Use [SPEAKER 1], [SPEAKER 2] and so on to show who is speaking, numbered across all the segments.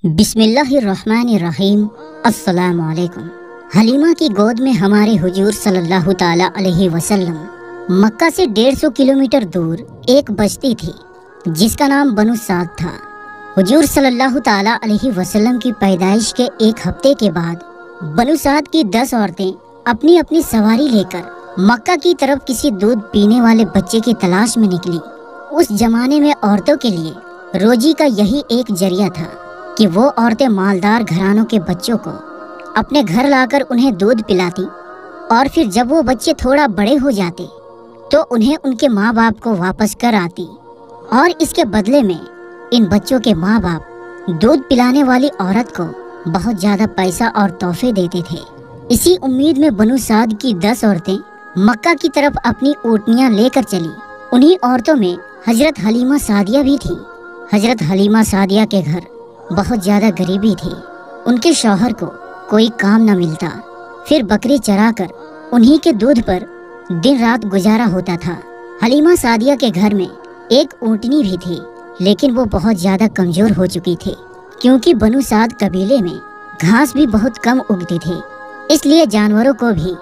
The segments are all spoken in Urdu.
[SPEAKER 1] بسم اللہ الرحمن الرحیم۔ السلام علیکم۔ حلیمہ کی گود میں ہمارے حضور صلی اللہ تعالی علیہ وسلم مکہ سے 150 کلومیٹر دور ایک بستی تھی جس کا نام بنو سعد تھا۔ حضور صلی اللہ تعالی علیہ وسلم کی پیدائش کے ایک ہفتے کے بعد بنو سعد کی 10 عورتیں اپنی اپنی سواری لے کر مکہ کی طرف کسی دودھ پینے والے بچے کی تلاش میں نکلی۔ اس زمانے میں عورتوں کے لیے روزی کا یہی ایک ذریعہ تھا کہ وہ عورتیں مالدار گھرانوں کے بچوں کو اپنے گھر لا کر انہیں دودھ پلاتی، اور پھر جب وہ بچے تھوڑا بڑے ہو جاتے تو انہیں ان کے ماں باپ کو واپس کر آتی، اور اس کے بدلے میں ان بچوں کے ماں باپ دودھ پلانے والی عورت کو بہت زیادہ پیسہ اور تحفے دیتے تھے۔ اسی امید میں بنو سعد کی 10 عورتیں مکہ کی طرف اپنی اونٹنیاں لے کر چلی۔ انہی عورتوں میں حضرت حلیمہ سعدیہ بھی تھی۔ حضرت حلیمہ سعدیہ کے گھر بہت زیادہ غریبی تھی۔ ان کے شوہر کو کوئی کام نہ ملتا، پھر بکری چرا کر انہی کے دودھ پر دن رات گزارا ہوتا تھا۔ حلیمہ سعدیہ کے گھر میں ایک اونٹنی بھی تھی، لیکن وہ بہت زیادہ کمزور ہو چکی تھی، کیونکہ بنو سعد قبیلے میں گھاس بھی بہت کم اگتی تھی، اس لیے جانوروں کو بھی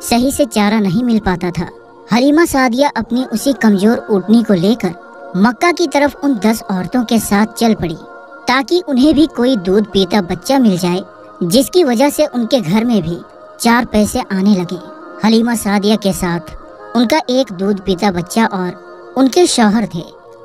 [SPEAKER 1] صحیح سے چارہ نہیں مل پاتا تھا۔ حلیمہ سعدیہ اپنی اسی کمزور اونٹنی کو لے کر مکہ کی طرف ان 10 عورتوں کے ساتھ چل پڑی، تاکہ انہیں بھی کوئی دودھ پیتا بچہ مل جائے، جس کی وجہ سے ان کے گھر میں بھی 4 پیسے آنے لگے۔ حلیمہ سعدیہ کے ساتھ ان کا ایک دودھ پیتا بچہ اور ان کے شوہر تھے۔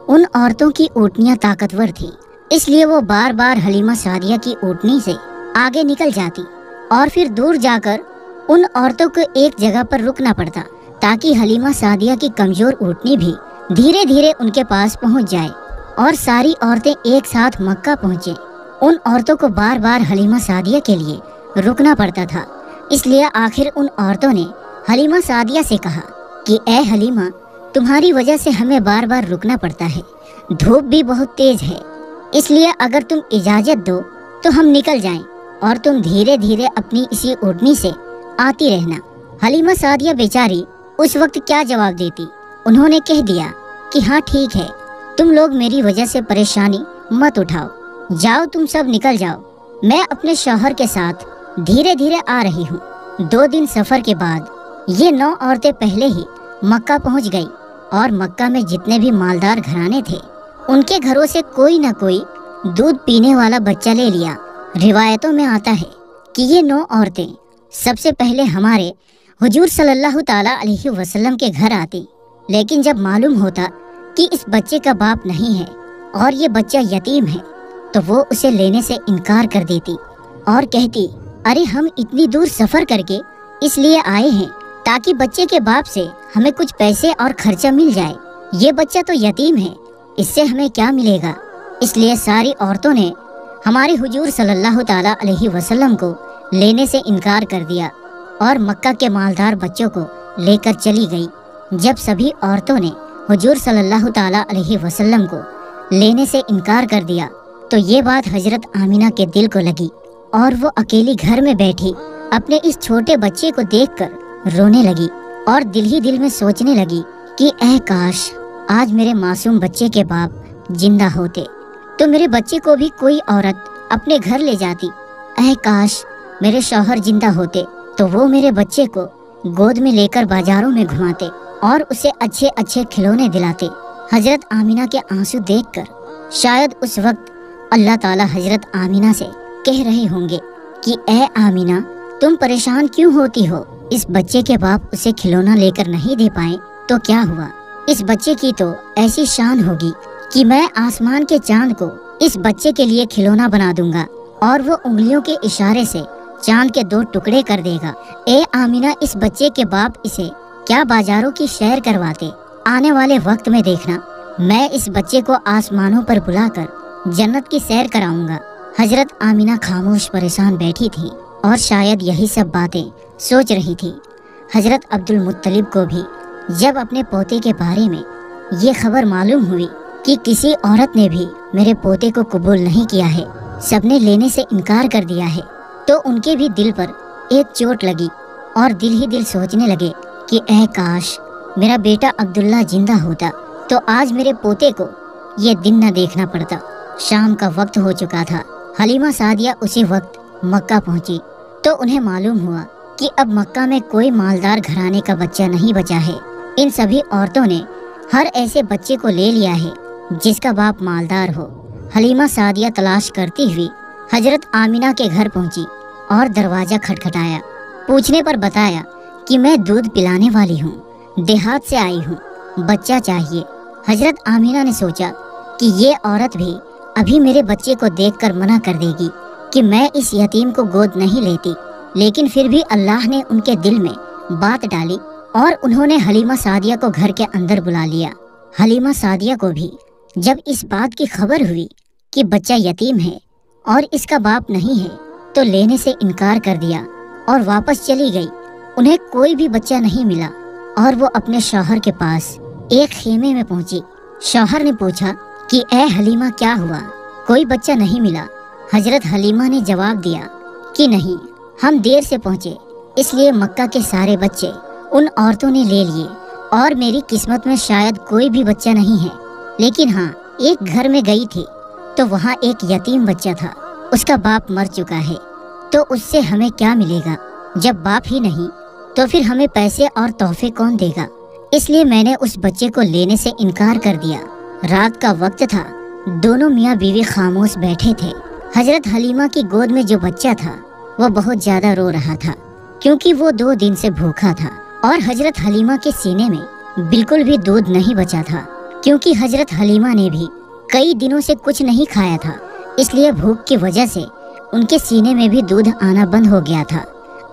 [SPEAKER 1] ان عورتوں کی اونٹنیاں طاقتور تھی، اس لیے وہ بار بار حلیمہ سعدیہ کی اونٹنی سے آگے نکل جاتی، اور پھر دور جا کر ان عورتوں کو ایک جگہ پر رکنا پڑتا، تاکہ حلیمہ سعدیہ کی کمزور اونٹنی بھی دھیرے دھیرے ان کے پاس پہنچ جائے اور ساری عورتیں ایک ساتھ مکہ پہنچے۔ ان عورتوں کو بار بار حلیمہ سعدیہ کے لیے رکنا پڑتا تھا، اس لیے آخر ان عورتوں نے حلیمہ سعدیہ سے کہا کہ اے حلیمہ، تمہاری وجہ سے ہمیں بار بار رکنا پڑتا ہے، دھوپ بھی بہت تیز ہے، اس لیے اگر تم اجازت دو تو ہم نکل جائیں اور تم دھیرے دھیرے اپنی اسی اونٹنی سے آتی رہنا۔ حلیمہ سعدیہ بیچاری اس وقت کیا جواب دیتی؟ انہوں نے کہہ دیا کہ ہاں ٹھیک ہے، تم لوگ میری وجہ سے پریشانی مت اٹھاؤ، جاؤ تم سب نکل جاؤ، میں اپنے شوہر کے ساتھ دھیرے دھیرے آ رہی ہوں۔ 2 دن سفر کے بعد یہ 9 عورتیں پہلے ہی مکہ پہنچ گئی، اور مکہ میں جتنے بھی مالدار گھرانے تھے ان کے گھروں سے کوئی نہ کوئی دودھ پینے والا بچہ لے لیا۔ روایتوں میں آتا ہے کہ یہ 9 عورتیں سب سے پہلے ہمارے حضور صلی اللہ تعالی علیہ وسلم کے گھر آتی، لیکن جب معلوم ہوتا کہ اس بچے کا باپ نہیں ہے اور یہ بچہ یتیم ہے تو وہ اسے لینے سے انکار کر دیتی اور کہتی، ارے ہم اتنی دور سفر کر کے اس لیے آئے ہیں تاکہ بچے کے باپ سے ہمیں کچھ پیسے اور خرچہ مل جائے، یہ بچہ تو یتیم ہے، اس سے ہمیں کیا ملے گا۔ اس لیے ساری عورتوں نے ہمارے حضور صلی اللہ تعالی علیہ وسلم کو لینے سے انکار کر دیا اور مکہ کے مالدار بچوں کو لے کر چلی گئی۔ جب سبھی عورتوں نے حضور صلی اللہ تعالی علیہ وسلم کو لینے سے انکار کر دیا تو یہ بات حضرت آمینہ کے دل کو لگی، اور وہ اکیلی گھر میں بیٹھی اپنے اس چھوٹے بچے کو دیکھ کر رونے لگی، اور دل ہی دل میں سوچنے لگی کہ اے کاش آج میرے معصوم بچے کے باپ زندہ ہوتے تو میرے بچے کو بھی کوئی عورت اپنے گھر لے جاتی، اے کاش میرے شوہر زندہ ہوتے تو وہ میرے بچے کو گود میں لے کر بازاروں میں گھماتے اور اسے اچھے اچھے کھلونے دلاتے۔ حضرت آمینہ کے آنسو دیکھ کر شاید اس وقت اللہ تعالی حضرت آمینہ سے کہہ رہے ہوں گے کہ اے آمینہ، تم پریشان کیوں ہوتی ہو؟ اس بچے کے باپ اسے کھلونا لے کر نہیں دے پائے تو کیا ہوا؟ اس بچے کی تو ایسی شان ہوگی کہ میں آسمان کے چاند کو اس بچے کے لیے کھلونا بنا دوں گا، اور وہ انگلیوں کے اشارے سے چاند کے 2 ٹکڑے کر دے گا۔ اے آمینہ، اس بچے کے باپ اسے کیا بازاروں کی سیر کرواتے؟ آنے والے وقت میں دیکھنا، میں اس بچے کو آسمانوں پر بلا کر جنت کی سیر کراؤں گا۔ حضرت آمینہ خاموش پریشان بیٹھی تھی اور شاید یہی سب باتیں سوچ رہی تھی۔ حضرت عبد المطلب کو بھی جب اپنے پوتے کے بارے میں یہ خبر معلوم ہوئی کہ کسی عورت نے بھی میرے پوتے کو قبول نہیں کیا ہے، سب نے لینے سے انکار کر دیا ہے، تو ان کے بھی دل پر ایک چوٹ لگی، اور دل ہی دل سوچنے لگے کہ اے کاش میرا بیٹا عبداللہ زندہ ہوتا تو آج میرے پوتے کو یہ دن نہ دیکھنا پڑتا۔ شام کا وقت ہو چکا تھا، حلیمہ سعدیہ اسی وقت مکہ پہنچی تو انہیں معلوم ہوا کہ اب مکہ میں کوئی مالدار گھرانے کا بچہ نہیں بچا ہے۔ ان سبھی عورتوں نے ہر ایسے بچے کو لے لیا ہے جس کا باپ مالدار ہو۔ حلیمہ سعدیہ تلاش کرتی ہوئی حضرت آمینہ کے گھر پہنچی اور دروازہ کھٹکھٹایا۔ پوچھنے پر بتایا کہ میں دودھ پلانے والی ہوں، دیہات سے آئی ہوں، بچہ چاہیے۔ حضرت آمینہ نے سوچا کہ یہ عورت بھی ابھی میرے بچے کو دیکھ کر منع کر دے گی کہ میں اس یتیم کو گود نہیں لیتی، لیکن پھر بھی اللہ نے ان کے دل میں بات ڈالی اور انہوں نے حلیمہ سعدیہ کو گھر کے اندر بلا لیا۔ حلیمہ سعدیہ کو بھی جب اس بات کی خبر ہوئی کہ بچہ یتیم ہے اور اس کا باپ نہیں ہے تو لینے سے انکار کر دیا اور واپس چلی گئی۔ انہیں کوئی بھی بچہ نہیں ملا اور وہ اپنے شوہر کے پاس ایک خیمے میں پہنچی۔ شوہر نے پوچھا کہ اے حلیمہ کیا ہوا، کوئی بچہ نہیں ملا؟ حضرت حلیمہ نے جواب دیا کہ نہیں، ہم دیر سے پہنچے اس لیے مکہ کے سارے بچے ان عورتوں نے لے لیے اور میری قسمت میں شاید کوئی بھی بچہ نہیں ہے، لیکن ہاں ایک گھر میں گئی تھی تو وہاں ایک یتیم بچہ تھا، اس کا باپ مر چکا ہے، تو اس سے ہمیں کیا ملے گا؟ جب باپ ہی نہیں تو پھر ہمیں پیسے اور تحفے کون دے گا؟ اس لیے میں نے اس بچے کو لینے سے انکار کر دیا۔ رات کا وقت تھا، دونوں میاں بیوی خاموش بیٹھے تھے۔ حضرت حلیمہ کی گود میں جو بچہ تھا وہ بہت زیادہ رو رہا تھا کیونکہ وہ 2 دن سے بھوکا تھا، اور حضرت حلیمہ کے سینے میں بالکل بھی دودھ نہیں بچا تھا کیونکہ حضرت حلیمہ نے بھی کئی دنوں سے کچھ نہیں کھایا تھا، اس لیے بھوک کی وجہ سے ان کے سینے میں بھی دودھ آنا بند ہو گیا تھا۔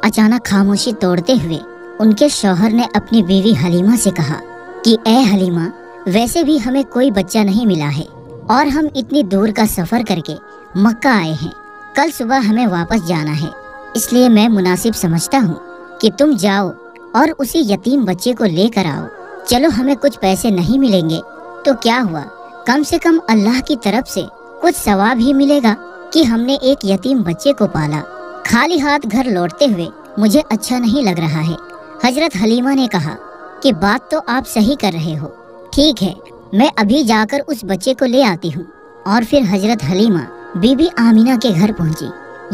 [SPEAKER 1] اچانک خاموشی توڑتے ہوئے ان کے شوہر نے اپنی بیوی حلیمہ سے کہا کہ اے حلیمہ، ویسے بھی ہمیں کوئی بچہ نہیں ملا ہے اور ہم اتنی دور کا سفر کر کے مکہ آئے ہیں، کل صبح ہمیں واپس جانا ہے، اس لیے میں مناسب سمجھتا ہوں کہ تم جاؤ اور اسی یتیم بچے کو لے کر آؤ۔ چلو ہمیں کچھ پیسے نہیں ملیں گے تو کیا ہوا، کم سے کم اللہ کی طرف سے کچھ ثواب ہی ملے گا کہ ہم نے ایک یتیم بچے کو پالا۔ خالی ہاتھ گھر لوٹتے ہوئے مجھے اچھا نہیں لگ رہا ہے۔ حضرت حلیمہ نے کہا کہ بات تو آپ صحیح کر رہے ہو، ٹھیک ہے میں ابھی جا کر اس بچے کو لے آتی ہوں۔ اور پھر حضرت حلیمہ بی بی آمینہ کے گھر پہنچی۔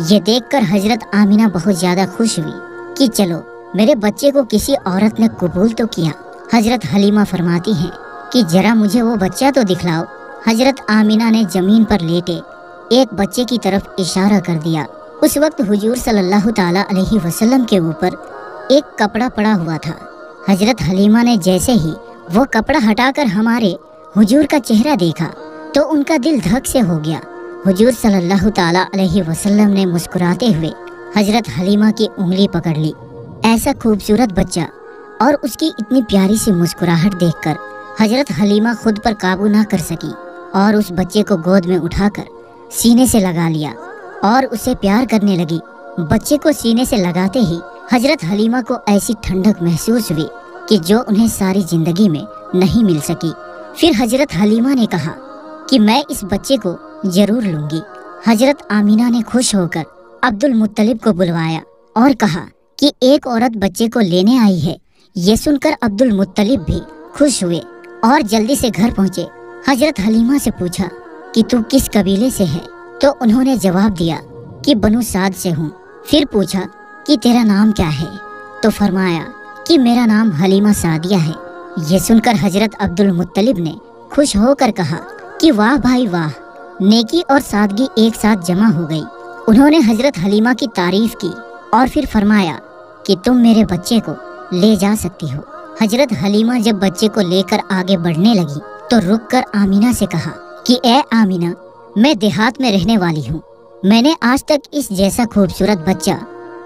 [SPEAKER 1] یہ دیکھ کر حضرت آمینہ بہت زیادہ خوش ہوئی کہ چلو میرے بچے کو کسی عورت نے قبول تو کیا۔ حضرت حلیمہ فرماتی ہیں کہ ذرا مجھے وہ بچہ تو دکھلاؤ۔ حضرت آمینہ نے زمین پر لیٹے ایک بچے کی طرف اشارہ کر دیا۔ اس وقت حضور صلی اللہ تعالی علیہ وسلم کے اوپر ایک کپڑا پڑا ہوا تھا۔ حضرت حلیمہ نے جیسے ہی وہ کپڑا ہٹا کر ہمارے حضور کا چہرہ دیکھا تو ان کا دل دھک سے ہو گیا۔ حضور صلی اللہ تعالی علیہ وسلم نے مسکراتے ہوئے حضرت حلیمہ کی انگلی پکڑ لی۔ ایسا خوبصورت بچہ اور اس کی اتنی پیاری سی مسکراہٹ دیکھ کر حضرت حلیمہ خود پر قابو نہ کر سکی اور اس بچے کو گود میں اٹھا کر سینے سے لگا لیا اور اسے پیار کرنے لگی۔ بچے کو سینے سے لگاتے ہی حضرت حلیمہ کو ایسی ٹھنڈک محسوس ہوئی کہ جو انہیں ساری زندگی میں نہیں مل سکی۔ پھر حضرت حلیمہ نے کہا کہ میں اس بچے کو ضرور لوں گی۔ حضرت آمینہ نے خوش ہو کر عبد المطلب کو بلوایا اور کہا کہ ایک عورت بچے کو لینے آئی ہے۔ یہ سن کر عبد المطلب بھی خوش ہوئے اور جلدی سے گھر پہنچے۔ حضرت حلیمہ سے پوچھا کہ تو کس قبیلے سے ہے؟ تو انہوں نے جواب دیا کہ بنو سعد سے ہوں۔ پھر پوچھا کہ تیرا نام کیا ہے؟ تو فرمایا کہ میرا نام حلیمہ سعدیہ ہے۔ یہ سن کر حضرت عبد المطلب نے خوش ہو کر کہا کہ واہ بھائی واہ، نیکی اور سادگی ایک ساتھ جمع ہو گئی۔ انہوں نے حضرت حلیمہ کی تعریف کی اور پھر فرمایا کہ تم میرے بچے کو لے جا سکتی ہو۔ حضرت حلیمہ جب بچے کو لے کر آگے بڑھنے لگی تو رک کر آمینہ سے کہا کہ اے آمینہ، میں دیہات میں رہنے والی ہوں، میں نے آج تک اس جیسا خوبصورت بچہ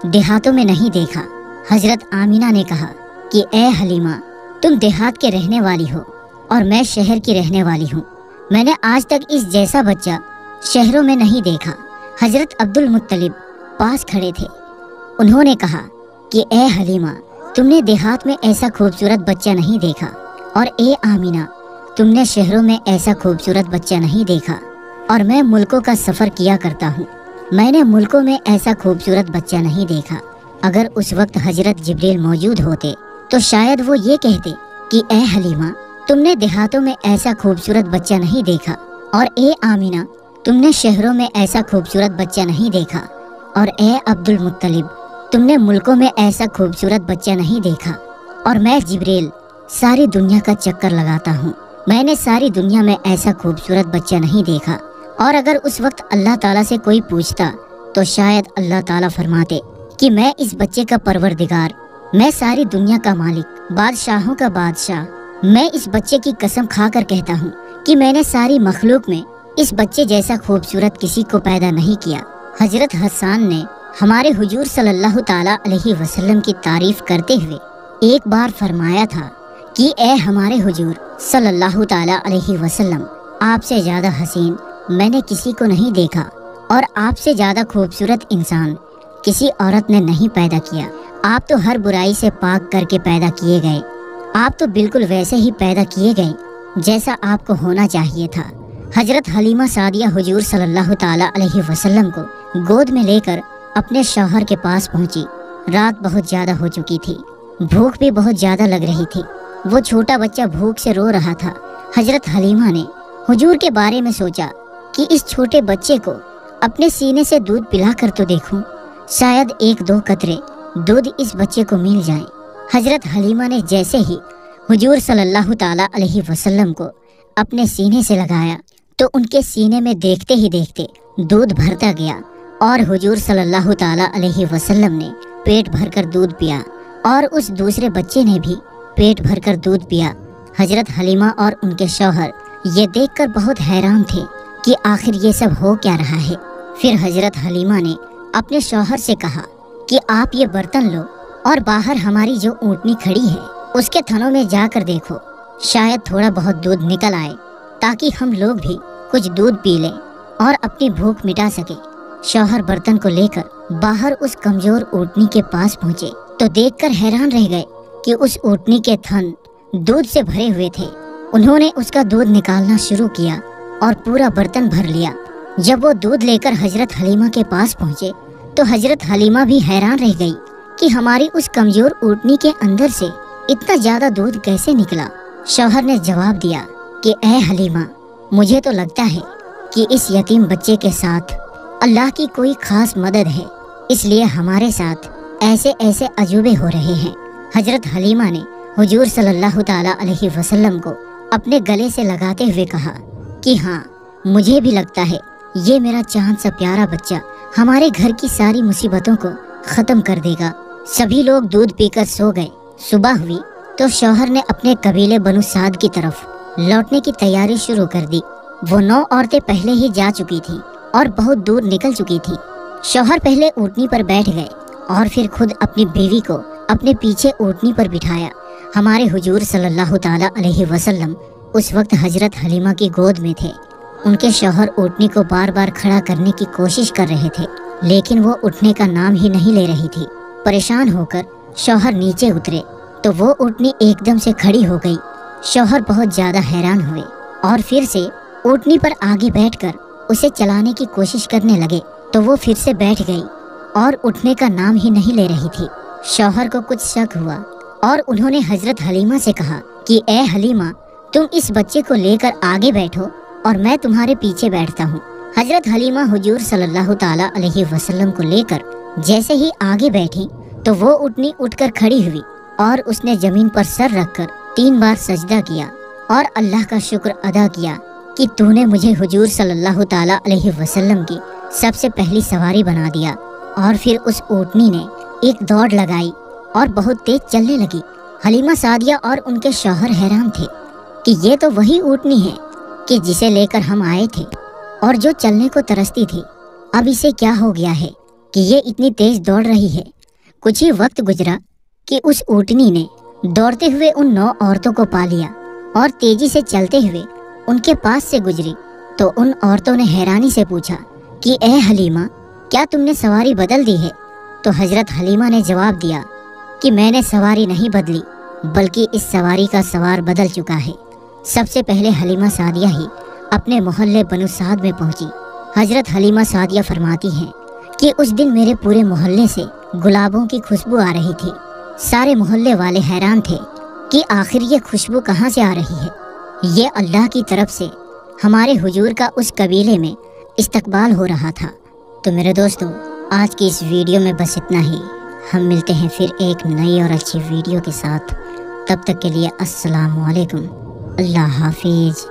[SPEAKER 1] دیہاتوں میں نہیں دیکھا۔ حضرت آمینہ نے کہا کہ اے حلیمہ، تم دیہات کے رہنے والی ہو اور میں شہر کی رہنے والی ہوں، میں نے آج تک اس جیسا بچہ شہروں میں نہیں دیکھا۔ حضرت عبد المطلب پاس کھڑے تھے، انہوں نے کہا کہ اے حلیمہ، تم نے دیہات میں ایسا خوبصورت بچہ نہیں دیکھا، اور اے آمینہ، تم نے شہروں میں ایسا خوبصورت بچہ نہیں دیکھا، اور میں ملکوں کا سفر کیا کرتا ہوں، میں نے ملکوں میں ایسا خوبصورت بچہ نہیں دیکھا۔ اگر اس وقت حضرت جبریل موجود ہوتے تو شاید وہ یہ کہتے کہ اے حلیمہ، تم نے دیہاتوں میں ایسا خوبصورت بچہ نہیں دیکھا، اور اے آمینہ، تم نے شہروں میں ایسا خوبصورت بچہ نہیں دیکھا، اور اے عبد المطلب تم نے ملکوں میں ایسا خوبصورت بچہ نہیں دیکھا، اور میں جبریل ساری دنیا کا چکر لگاتا ہوں، میں نے ساری دنیا میں ایسا خوبصورت بچہ نہیں دیکھا۔ اور اگر اس وقت اللہ تعالیٰ سے کوئی پوچھتا تو شاید اللہ تعالیٰ فرماتے کہ میں اس بچے کا پروردگار، میں ساری دنیا کا مالک، بادشاہوں کا بادشاہ، میں اس بچے کی قسم کھا کر کہتا ہوں کہ میں نے ساری مخلوق میں اس بچے جیسا خوبصورت کسی کو پیدا نہیں کیا۔ حضرت حسان نے ہمارے حضور صلی اللہ تعالیٰ علیہ وسلم کی تعریف کرتے ہوئے ایک بار فرمایا تھا کہ اے ہمارے حضور صلی اللہ تعالیٰ علیہ وسلم، آپ سے زیادہ حسین میں نے کسی کو نہیں دیکھا، اور آپ سے زیادہ خوبصورت انسان کسی عورت نے نہیں پیدا کیا۔ آپ تو ہر برائی سے پاک کر کے پیدا کیے گئے، آپ تو بالکل ویسے ہی پیدا کیے گئے جیسا آپ کو ہونا چاہیے تھا۔ حضرت حلیمہ سعدیہ حضور صلی اللہ تعالیٰ علیہ وسلم کو گود میں لے کر اپنے شوہر کے پاس پہنچی۔ رات بہت زیادہ ہو چکی تھی، بھوک بھی بہت زیادہ لگ رہی تھی، وہ چھوٹا بچہ بھوک سے رو رہا تھا۔ حضرت حلیمہ نے حضور کے بارے میں سوچا کہ اس چھوٹے بچے کو اپنے سینے سے دودھ پلا کر تو دیکھوں، شاید ایک دو قطرے دودھ اس بچے کو مل جائیں۔ حضرت حلیمہ نے جیسے ہی حضور صلی اللہ تعالیٰ علیہ وسلم کو اپنے سینے سے لگایا تو ان کے سینے میں دیکھتے ہی دیکھتے دودھ بھرتا گیا، اور حضور صلی اللہ تعالیٰ علیہ وسلم نے پیٹ بھر کر دودھ پیا، اور اس دوسرے بچے نے بھی پیٹ بھر کر دودھ پیا۔ حضرت حلیمہ اور ان کے شوہر یہ دیکھ کر بہت حیران تھے کہ آخر یہ سب ہو کیا رہا ہے۔ پھر حضرت حلیمہ نے اپنے شوہر سے کہا کہ آپ یہ برتن لو اور باہر ہماری جو اونٹنی کھڑی ہے اس کے تھنوں میں جا کر دیکھو، شاید تھوڑا بہت دودھ نکل آئے تاکہ ہم لوگ بھی کچھ دودھ پی لیں اور اپنی بھوک مٹا سکیں۔ شوہر برتن کو لے کر باہر اس کمزور اونٹنی کے پاس پہنچے تو دیکھ کر حیران رہ گئے کہ اس اونٹنی کے تھن دودھ سے بھرے ہوئے تھے۔ انہوں نے اس کا دودھ نکالنا شروع کیا اور پورا برتن بھر لیا۔ جب وہ دودھ لے کر حضرت حلیمہ کے پاس پہنچے تو حضرت حلیمہ بھی حیران رہ گئی کہ ہماری اس کمزور اونٹنی کے اندر سے اتنا زیادہ دودھ کیسے نکلا۔ شوہر نے جواب دیا کہ اے حلیمہ، مجھے تو لگتا ہے کہ اس یتیم بچے کے ساتھ اللہ کی کوئی خاص مدد ہے، اس لیے ہمارے ساتھ ایسے ایسے عجوبے ہو رہے ہیں۔ حضرت حلیمہ نے حضور صلی اللہ تعالیٰ علیہ وسلم کو اپنے گلے سے لگاتے ہوئے کہا کہ ہاں، مجھے بھی لگتا ہے یہ میرا چاند سا پیارا بچہ ہمارے گھر کی ساری مصیبتوں کو ختم کر دے گا۔ سبھی لوگ دودھ پی کر سو گئے۔ صبح ہوئی تو شوہر نے اپنے قبیلے بنو سعد کی طرف لوٹنے کی تیاری شروع کر دی۔ وہ 9 عورتیں پہلے ہی جا چکی تھیں اور بہت دور نکل چکی تھی۔ شوہر پہلے اونٹنی پر بیٹھ گئے اور پھر خود اپنی بیوی کو اپنے پیچھے اونٹنی پر بٹھایا۔ ہمارے حضور صلی اللہ تعالیٰ علیہ وسلم اس وقت حضرت حلیمہ کی گود میں تھے۔ ان کے شوہر اونٹنی کو بار بار کھڑا کرنے کی کوشش کر رہے تھے، لیکن وہ اٹھنے کا نام ہی نہیں لے رہی تھی۔ پریشان ہو کر شوہر نیچے اترے تو وہ اونٹنی ایک دم سے کھڑی ہو گئی۔ شوہر بہت زیادہ حیران ہوئے اور پھر سے اونٹنی پر آگے بیٹھ کر اسے چلانے کی کوشش کرنے لگے تو وہ پھر سے بیٹھ گئی اور اٹھنے کا نام ہی نہیں لے رہی تھی۔ شوہر کو کچھ شک ہوا اور انہوں نے حضرت حلیمہ سے کہا کہ اے حلیمہ، تم اس بچے کو لے کر آگے بیٹھو اور میں تمہارے پیچھے بیٹھتا ہوں۔ حضرت حلیمہ حضور صلی اللہ تعالیٰ علیہ وسلم کو لے کر جیسے ہی آگے بیٹھی تو وہ اٹھنی اٹھ کر کھڑی ہوئی اور اس نے زمین پر سر رکھ کر 3 بار سجدہ کیا اور اللہ کا شکر ادا کیا کہ تو نے مجھے حضور صلی اللہ تعالیٰ علیہ وسلم کی سب سے پہلی سواری بنا دیا۔ اور پھر اس اونٹنی نے ایک دوڑ لگائی اور بہت تیز چلنے لگی۔ حلیمہ سعدیہ اور ان کے شوہر حیران تھے کہ یہ تو وہی اونٹنی ہے کہ جسے لے کر ہم آئے تھے اور جو چلنے کو ترستی تھی، اب اسے کیا ہو گیا ہے کہ یہ اتنی تیز دوڑ رہی ہے۔ کچھ ہی وقت گزرا کہ اس اونٹنی نے دوڑتے ہوئے ان 9 عورتوں کو پا لیا اور تیزی سے چلتے ہوئے ان کے پاس سے گزری تو ان عورتوں نے حیرانی سے پوچھا کہ اے حلیمہ، کیا تم نے سواری بدل دی ہے؟ تو حضرت حلیمہ نے جواب دیا کہ میں نے سواری نہیں بدلی، بلکہ اس سواری کا سوار بدل چکا ہے۔ سب سے پہلے حلیمہ سعدیہ ہی اپنے محلے بنو سعد میں پہنچی۔ حضرت حلیمہ سعدیہ فرماتی ہیں کہ اس دن میرے پورے محلے سے گلابوں کی خوشبو آ رہی تھی۔ سارے محلے والے حیران تھے کہ آخر یہ خوشبو کہاں سے آ رہی ہے۔ یہ اللہ کی طرف سے ہمارے حضور کا اس قبیلے میں استقبال ہو رہا تھا۔ تو میرے دوستو، آج کی اس ویڈیو میں بس اتنا ہی۔ ہم ملتے ہیں پھر ایک نئی اور اچھی ویڈیو کے ساتھ۔ تب تک کے لیے السلام علیکم، اللہ حافظ۔